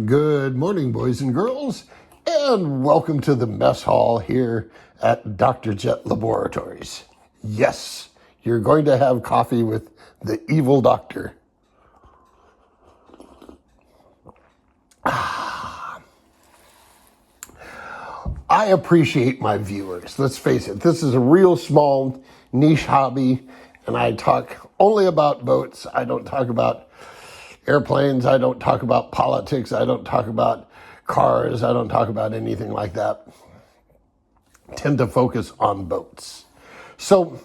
Good morning, boys and girls, and welcome to the mess hall here at Dr. Jet Laboratories. Yes, you're going to have coffee with the evil doctor. I appreciate my viewers. Let's face it, this is a real small niche hobby, and I talk only about boats. I don't talk about airplanes. I don't talk about politics. I don't talk about cars. I don't talk about anything like that. I tend to focus on boats. So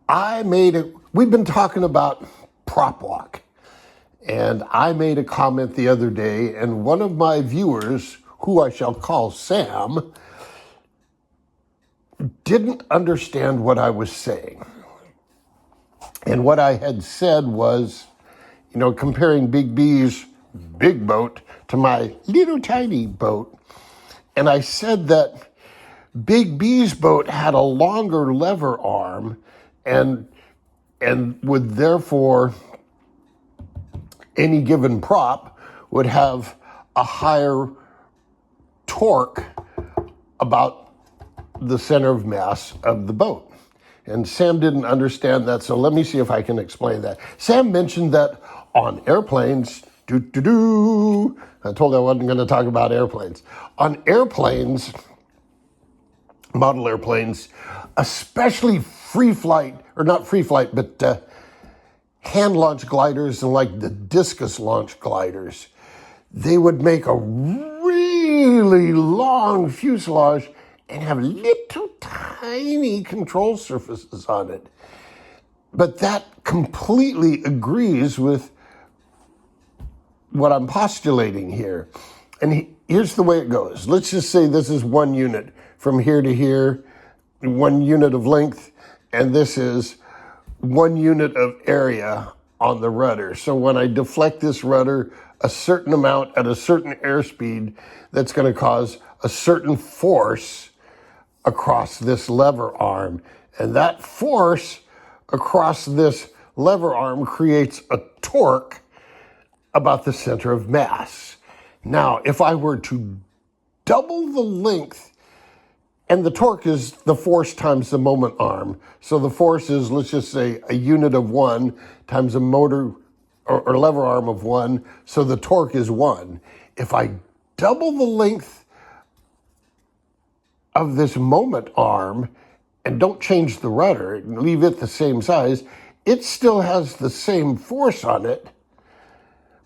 we've been talking about prop walk. And I made a comment the other day, and one of my viewers, who I shall call Sam, didn't understand what I was saying. And what I had said was, comparing Big B's big boat to my little tiny boat. And I said that Big B's boat had a longer lever arm and would therefore, any given prop would have a higher torque about the center of mass of the boat. And Sam didn't understand that, so let me see if I can explain that. Sam mentioned that on airplanes, I told you I wasn't going to talk about airplanes. On airplanes, model airplanes, especially free flight, or not free flight, but hand launch gliders and like the discus launch gliders, they would make a really long fuselage and have little tiny control surfaces on it. But that completely agrees with what I'm postulating here. And here's the way it goes. Let's just say this is 1 unit from here to here, 1 unit of length, and this is 1 unit of area on the rudder. So when I deflect this rudder a certain amount at a certain airspeed, that's going to cause a certain force across this lever arm. And that force across this lever arm creates a torque about the center of mass. Now, if I were to double the length, and the torque is the force times the moment arm. So the force is, let's just say, a unit of 1 times a motor or lever arm of 1. So the torque is 1. If I double the length of this moment arm and don't change the rudder, leave it the same size, it still has the same force on it.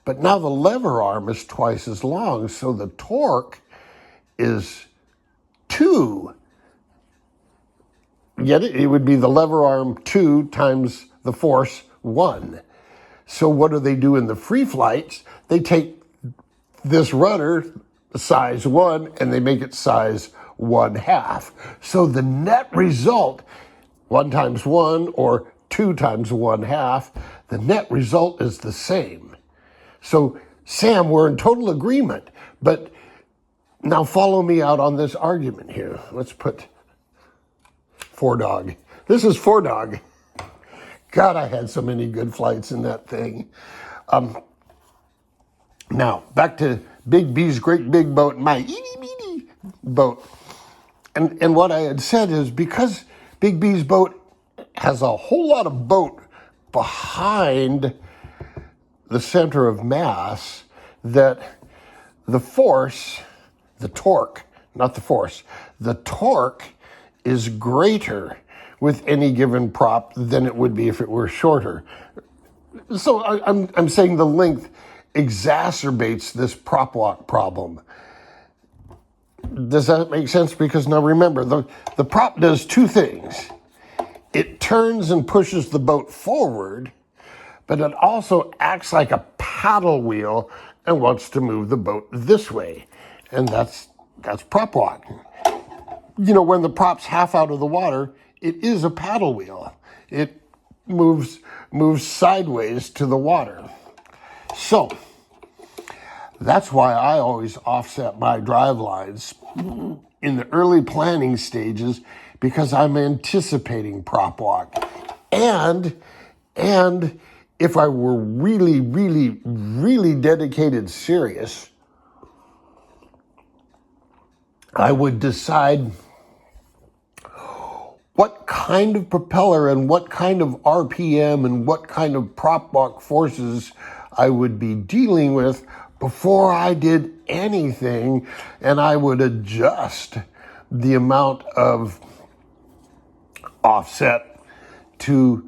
But now the lever arm is twice as long, so the torque is 2. Yet it would be the lever arm 2 times the force 1. So what do they do in the free flights? They take this rudder, size 1, and they make it size 1/2. So the net result, 1 times 1 or 2 times 1/2, the net result is the same. So, Sam, we're in total agreement, but now follow me out on this argument here. Let's put 4-dog. This is 4-dog. God, I had so many good flights in that thing. Now, back to Big B's great big boat, my itty-bitty boat. And what I had said is because Big B's boat has a whole lot of boat behind the center of mass, that the force, the torque, not the force, the torque is greater with any given prop than it would be if it were shorter. So I'm saying the length exacerbates this prop walk problem. Does that make sense? Because now remember, the prop does 2 things. It turns and pushes the boat forward, but it also acts like a paddle wheel and wants to move the boat this way. And that's prop walk. When the prop's half out of the water, it is a paddle wheel. It moves sideways to the water. So that's why I always offset my drive lines in the early planning stages, because I'm anticipating prop walk. And if I were really, really, really dedicated serious I would decide what kind of propeller and what kind of RPM and what kind of prop walk forces I would be dealing with before I did anything, and I would adjust the amount of offset to,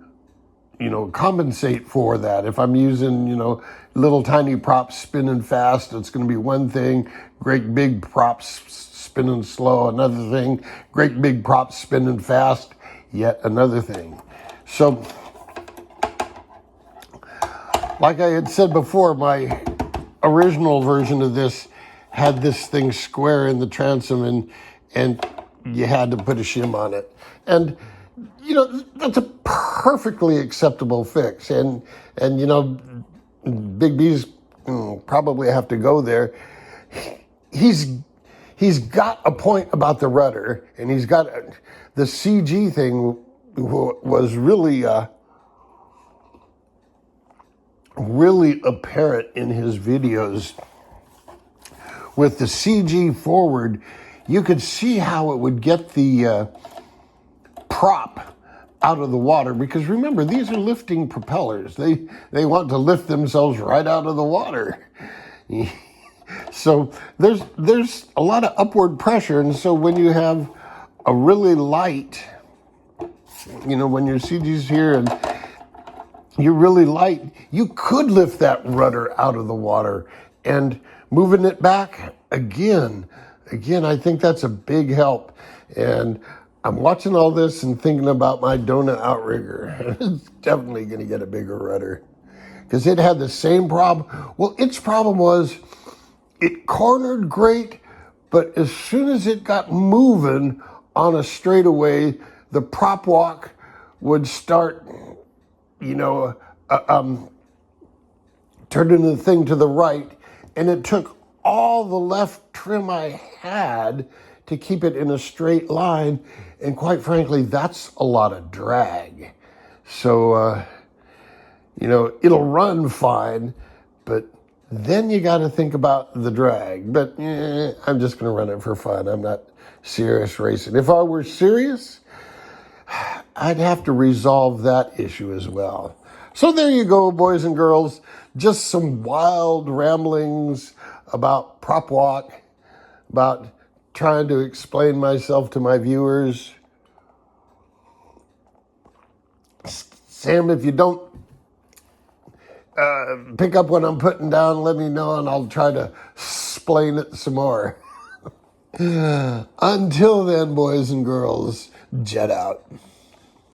compensate for that. If I'm using, little tiny props spinning fast, it's going to be one thing. Great big props spinning slow, another thing. Great big props spinning fast, yet another thing. So, like I had said before, my original version of this had this thing square in the transom, and you had to put a shim on it. And that's a perfectly acceptable fix. And Big B's probably have to go there. He's got a point about the rudder, and he's got the CG thing was really really apparent in his videos. With the CG forward, you could see how it would get the prop out of the water, because remember, these are lifting propellers. They want to lift themselves right out of the water. So there's a lot of upward pressure, and so when you have a really light, when your CG's here and you're really light, you could lift that rudder out of the water, and moving it back again, I think that's a big help. And I'm watching all this and thinking about my donut outrigger. It's definitely going to get a bigger rudder, because it had the same problem. Well, its problem was it cornered great, but as soon as it got moving on a straightaway, the prop walk would start, turning the thing to the right, and it took all the left trim I had to keep it in a straight line, and quite frankly, that's a lot of drag. So, it'll run fine, but then you got to think about the drag. But I'm just going to run it for fun. I'm not serious racing. If I were serious, I'd have to resolve that issue as well. So there you go, boys and girls. Just some wild ramblings about prop walk, about trying to explain myself to my viewers. Sam, if you don't pick up what I'm putting down, let me know, and I'll try to explain it some more. Until then, boys and girls, jet out.